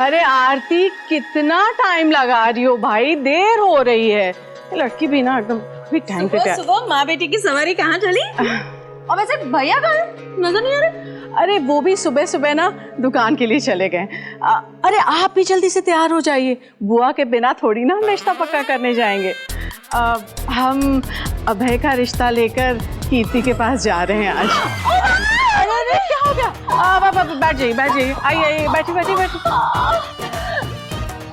अरे आरती, कितना टाइम लगा रही हो भाई, देर हो रही है। लड़की भी ना एकदम भी टाइम पे तैयार। सुबह माँ बेटी की सवारी कहाँ चली? और वैसे भैया कहाँ है? नजर नहीं आ रहे। अरे वो भी सुबह सुबह ना दुकान के लिए चले गए। अरे आप भी जल्दी से तैयार हो जाइए, बुआ के बिना थोड़ी ना रिश्ता पक्का करने जाएंगे। हम अभय का रिश्ता लेकर कीर्ति के पास जा रहे हैं आज। अरे क्या हो गया? बैठ जाइए बैठ जाइए, आइए आइए, बैठिए बैठिए बैठिए।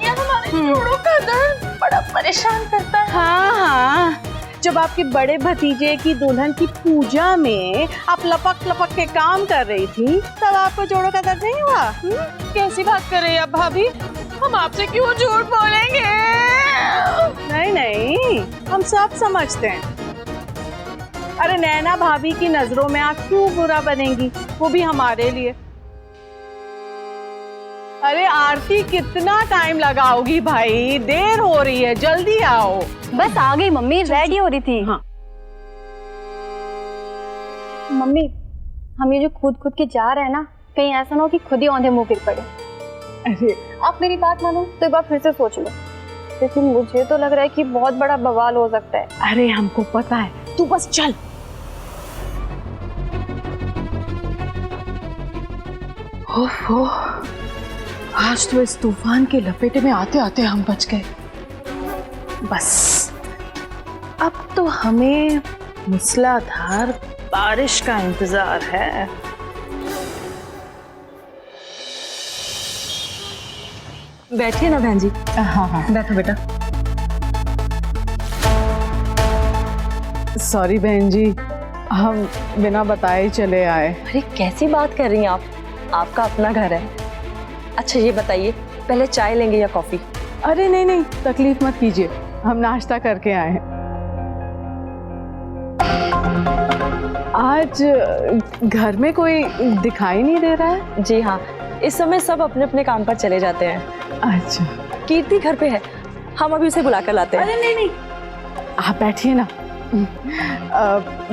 यार हमारे जोड़ों का दर्द बड़ा परेशान करता है। हाँ, जब आपके बड़े भतीजे की दुल्हन की पूजा में आप लपक लपक के काम कर रही थी, तब आपको जोड़ों का दर्द नहीं हुआ? कैसी बात कर रही है अब भाभी? हम आपसे क्यों झूठ बोलेंगे? नहीं नहीं, हम सब समझते हैं। अरे नैना भाभी की नजरों में आप क्यों बुरा बनेंगी, वो भी हमारे लिए। अरे आरती, कितना टाइम लगाओगी भाई, देर हो रही है, जल्दी आओ। बस आ गई मम्मी, रेडी हो रही थी। हाँ। मम्मी, हम ये जो खुद के जा रहे हैं ना, कहीं ऐसा ना हो कि खुद ही औंधे मुंह गिर पड़े। अरे आप मेरी बात मानो तो एक बार फिर से सोच लो, लेकिन मुझे तो लग रहा है कि बहुत बड़ा बवाल हो सकता है। अरे हमको पता है, तू बस चल। ओहो, आज तो इस तूफान के लपेटे में आते आते हम बच गए। बस अब तो हमें मूसलाधार बारिश का इंतजार है। बैठिए ना बहन जी। हाँ हाँ, बैठो बेटा। सॉरी बहन जी, हम बिना बताए चले आए। अरे कैसी बात कर रही हैं आप? आपका अपना घर है। अच्छा ये बताइए, पहले चाय लेंगे या कॉफी? अरे नहीं नहीं, तकलीफ मत कीजिए, हम नाश्ता करके आए हैं। आज घर में कोई दिखाई नहीं दे रहा है। जी हाँ, इस समय सब अपने अपने काम पर चले जाते हैं। अच्छा, कीर्ति घर पे है, हम अभी उसे बुला कर लाते हैं। अरे नहीं नहीं, आप बैठिए ना।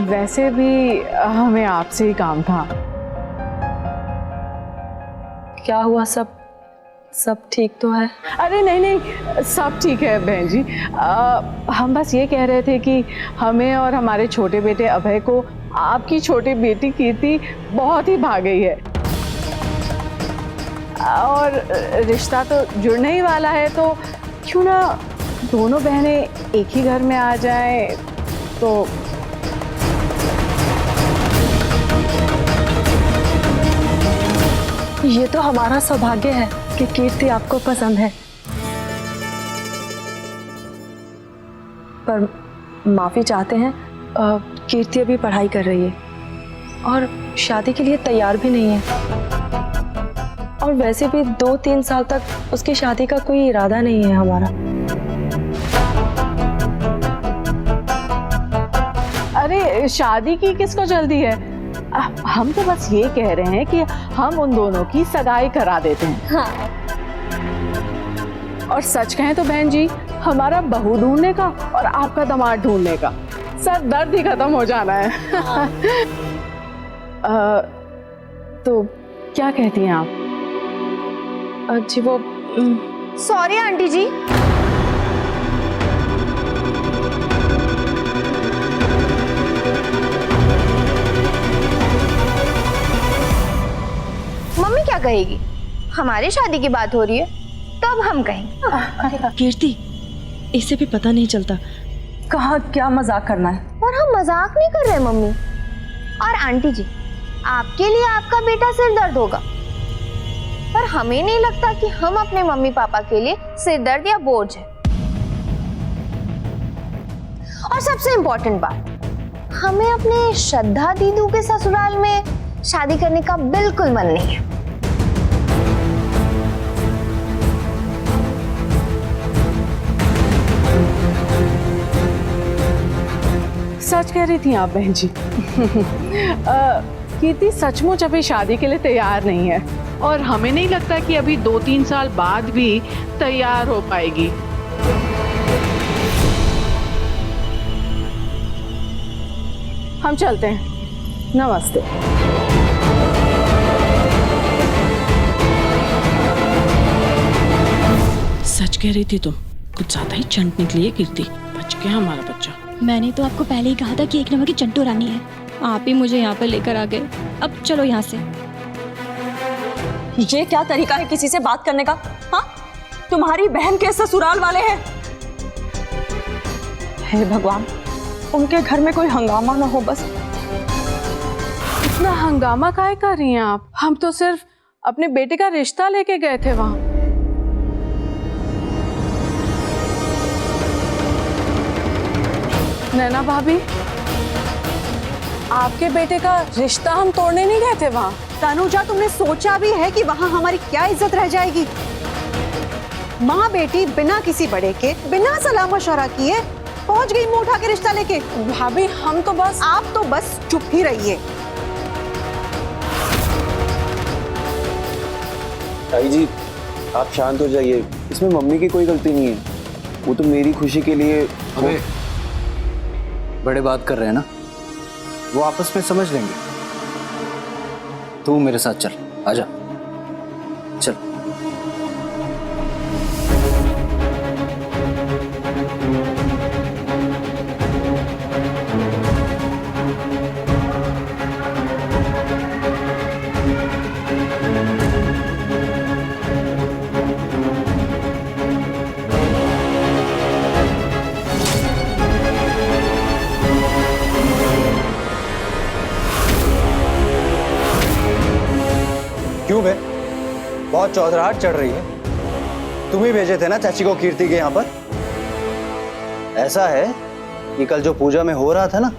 वैसे भी हमें आपसे ही काम था। क्या हुआ? सब ठीक तो है? अरे नहीं नहीं, सब ठीक है बहन जी। हम बस ये कह रहे थे कि हमें और हमारे छोटे बेटे अभय को आपकी छोटी बेटी कीर्ति बहुत ही भा गई है, और रिश्ता तो जुड़ने ही वाला है, तो क्यों ना दोनों बहनें एक ही घर में आ जाएं। तो ये तो हमारा सौभाग्य है कि कीर्ति आपको पसंद है, पर माफी चाहते हैं, कीर्ति अभी पढ़ाई कर रही है और शादी के लिए तैयार भी नहीं है, और वैसे भी 2-3 साल तक उसकी शादी का कोई इरादा नहीं है हमारा। अरे शादी की किसको जल्दी है? हम तो बस ये कह रहे हैं कि हम उन दोनों की सगाई करा देते हैं। हाँ। और सच कहें तो बहन जी, हमारा बहू ढूंढने का और आपका दामाद ढूंढने का सब दर्द ही खत्म हो जाना है। हाँ। तो क्या कहती हैं आप? जी वो सॉरी आंटी जी। मम्मी क्या कहेगी? हमारी शादी की बात हो रही है तो अब हम कहेंगे। कीर्ति, इसे भी पता नहीं चलता कहाँ क्या मजाक करना है। और हम मजाक नहीं कर रहे मम्मी। और आंटी जी, आपके लिए आपका बेटा सिर दर्द होगा, पर हमें नहीं लगता कि हम अपने मम्मी पापा के लिए सिर दर्द या बोझ है। और सबसे इम्पोर्टेंट बात, हमें अपने श्रद्धा दीदू के ससुराल में शादी करने का बिल्कुल मन नहीं है। सच कह रही थी आप बहन जी। कीर्ति सचमुच अभी शादी के लिए तैयार नहीं है, और हमें नहीं लगता कि अभी 2-3 साल बाद भी तैयार हो पाएगी। हम चलते हैं, नमस्ते। कह रही थी तुम? कुछ ज्यादा ही चंट निकली है कीर्ति। बच गया हमारा बच्चा। मैंने तो आपको पहले ही कहा था कि एक नंबर की चंटू रानी है। आप ही मुझे यहाँ पर लेकर आ गए। अब चलो यहाँ से। ये क्या तरीका है किसी से बात करने का? हाँ, तुम्हारी बहन के ससुराल वाले हैं। हे भगवान, उनके घर में कोई हंगामा ना हो बस। इतना हंगामा काहे कर रही हैं आप? हम तो सिर्फ अपने बेटे का रिश्ता लेके गए थे वहां। नैना भाभी, आपके बेटे का रिश्ता हम तोड़ने नहीं गए थे वहां। तनुजा, तुमने सोचा भी है कि वहां हमारी क्या इज्जत रह जाएगी? माँ बेटी बिना किसी बड़े के, बिना सलाह मशवरा किए पहुंच गई मुंह उठा के रिश्ता लेके। भाभी हम तो बस आप तो बस चुप ही रहिए। ताई जी, आप शांत हो जाइए। इसमें मम्मी की कोई गलती नहीं है। वो तो मेरी खुशी के लिए। अबे, बड़े बात कर रहे हैं ना, वो आपस में समझ लेंगे। तू मेरे साथ चल, आजा, चल। क्यों बे? बहुत चौधराहट चढ़ रही है। तुम ही भेजे थे ना चाची को कीर्ति के यहाँ पर? ऐसा है कि कल जो पूजा में हो रहा था ना,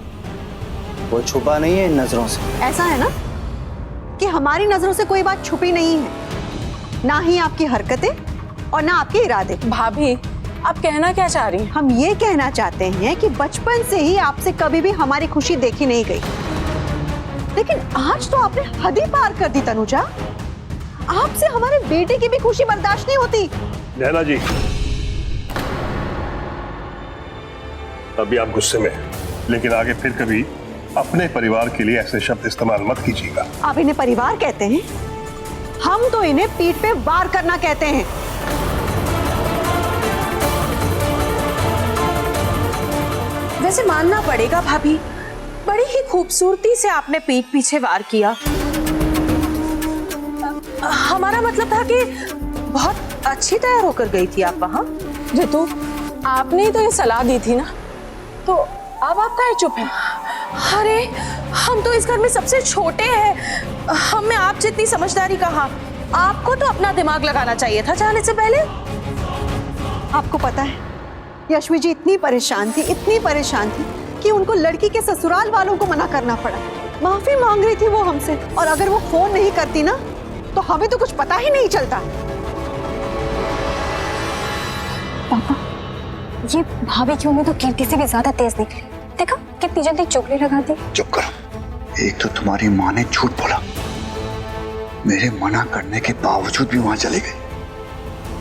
वो छुपा नहीं है इन नजरों से। ऐसा है ना कि हमारी नजरों से कोई बात छुपी नहीं है, ना ही आपकी हरकतें और ना आपके इरादे। भाभी आप कहना क्या चाह रही हैं? हम ये कहना चाहते हैं कि बचपन से ही आपसे कभी भी हमारी खुशी देखी नहीं गई, लेकिन आज तो आपने हद ही पार कर दी तनुजा। आपसे हमारे बेटे की भी खुशी बर्दाश्त नहीं होती। नैना जी, अभी आप गुस्से में हैं, लेकिन आगे फिर कभी अपने परिवार के लिए ऐसे शब्द इस्तेमाल मत कीजिएगा। आप इन्हें परिवार कहते हैं? हम तो इन्हें पीठ पे वार करना कहते हैं। वैसे मानना पड़ेगा भाभी, बड़ी ही खूबसूरती से आपने पीठ पीछे वार किया। हमारा मतलब था कि बहुत अच्छी तैयार होकर गई थी आप वहां। रितु, आपने ही तो ये सलाह दी थी ना, तो अब आप काहे चुप हैं? अरे हम तो इस घर में सबसे छोटे हैं, हमें आप जितनी समझदारी कहाँ। आपको तो अपना दिमाग लगाना चाहिए था जाने से पहले। आपको पता है यशवी जी इतनी परेशान थी कि उनको लड़की के ससुराल वालों को मना करना पड़ा। माफी मांग रही थी वो हमसे, और अगर वो फोन नहीं करती ना तो हमें तो कुछ पता ही नहीं चलता। पापा, ये भाभी की उम्मीद तो कीर्ति से भी ज्यादा तेज निकली। देखो कितनी जल्दी चुगली लगा दी। चुप करो। एक तो तुम्हारी माँ ने झूठ बोला, मेरे मना करने के बावजूद भी वहां चली गई,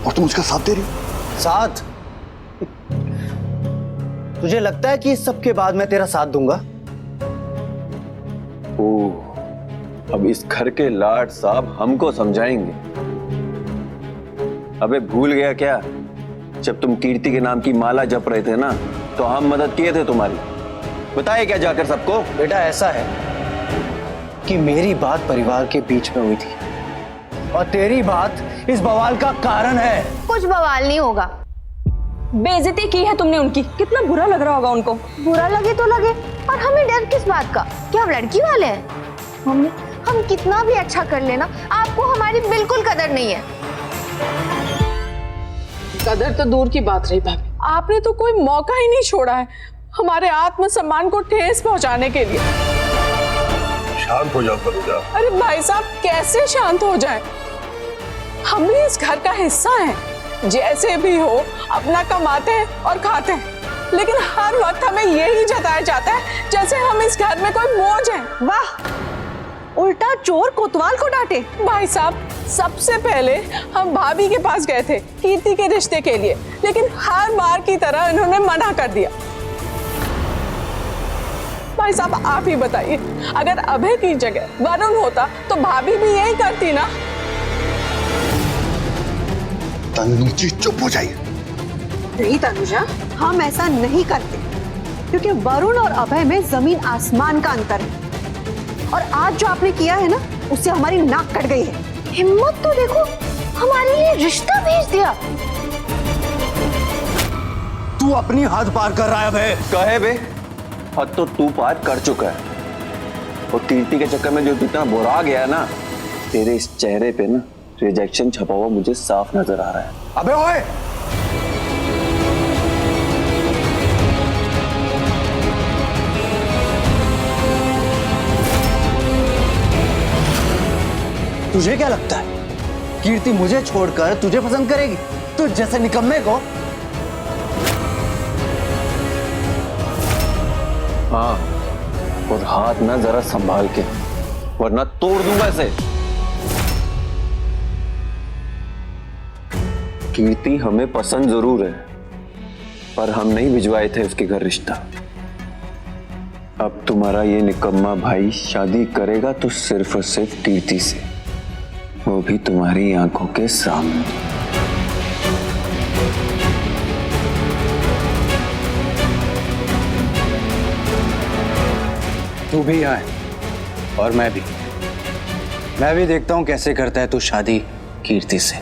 और तुम उसका साथ दे रही हो। साथ? तुझे लगता है कि इस सब के बाद मैं तेरा साथ दूंगा? ओह, अब इस घर के लाड साहब हमको समझाएंगे। अबे भूल गया क्या? जब तुम कीर्ति के नाम की माला जप रहे थे ना, तो हम मदद किए थे तुम्हारी। बताए क्या जाकर सबको? बेटा ऐसा है कि मेरी बात परिवार के बीच में हुई थी, और तेरी बात इस बवाल का कारण है। कुछ बवाल नहीं होगा। बेइज्जती की है तुमने उनकी, कितना बुरा लग रहा होगा उनको। बुरा लगे तो लगे, और हमें डर किस बात का? क्या हम लड़की वाले हैं? मम्मी, हम कितना भी अच्छा कर लेना, आपको हमारी बिल्कुल कदर नहीं है। कदर तो दूर की बात रही भाभी, आपने तो कोई मौका ही नहीं छोड़ा है हमारे आत्मसम्मान को ठेस पहुंचाने के लिए। शांत हो जाओ तनुजा। अरे भाई साहब, कैसे शांत हो जाए? हम भी इस घर का हिस्सा हैं, जैसे भी हो अपना कमाते हैं और खाते हैं, लेकिन हर वक्त हमें यही जताया जाता है जैसे हम इस घर में कोई बोझ हैं। वाह, उल्टा चोर कोतवाल को डांटे। भाई साहब, सबसे पहले हम भाभी के पास गए थे कीर्ति के रिश्ते के लिए, लेकिन हर बार की तरह इन्होंने मना कर दिया। भाई साहब आप ही बताइए, अगर अभय की जगह वरुण होता तो भाभी भी यही करती ना? तनुजी चुप हो जाइए। नहीं तनुजा, हम ऐसा नहीं करते, क्योंकि वरुण और अभय में जमीन आसमान का अंतर है। और आज जो आपने किया है ना, उससे हमारी नाक कट गई है। हिम्मत तो देखो, हमारे लिए रिश्ता भेज दिया। तू अपनी हद पार कर रहा है अभय। कहे बे, हद तो तू पार कर चुका है। और कीर्ति के चक्कर में जो इतना बुरा गया ना, तेरे इस चेहरे पे ना रिजेक्शन छपा हुआ मुझे साफ नजर आ रहा है। अबे ओए, तुझे क्या लगता है कीर्ति मुझे छोड़कर तुझे पसंद करेगी? तुझ जैसे निकम्मे को? हाँ, और हाथ ना जरा संभाल के, वरना तोड़ दूंगा इसे। कीर्ति हमें पसंद जरूर है, पर हम नहीं भिजवाए थे उसके घर रिश्ता। अब तुम्हारा ये निकम्मा भाई शादी करेगा तो सिर्फ और सिर्फ कीर्ति से, वो भी तुम्हारी आंखों के सामने। तू भी यहाँ है और मैं भी देखता हूँ कैसे करता है तू शादी कीर्ति से।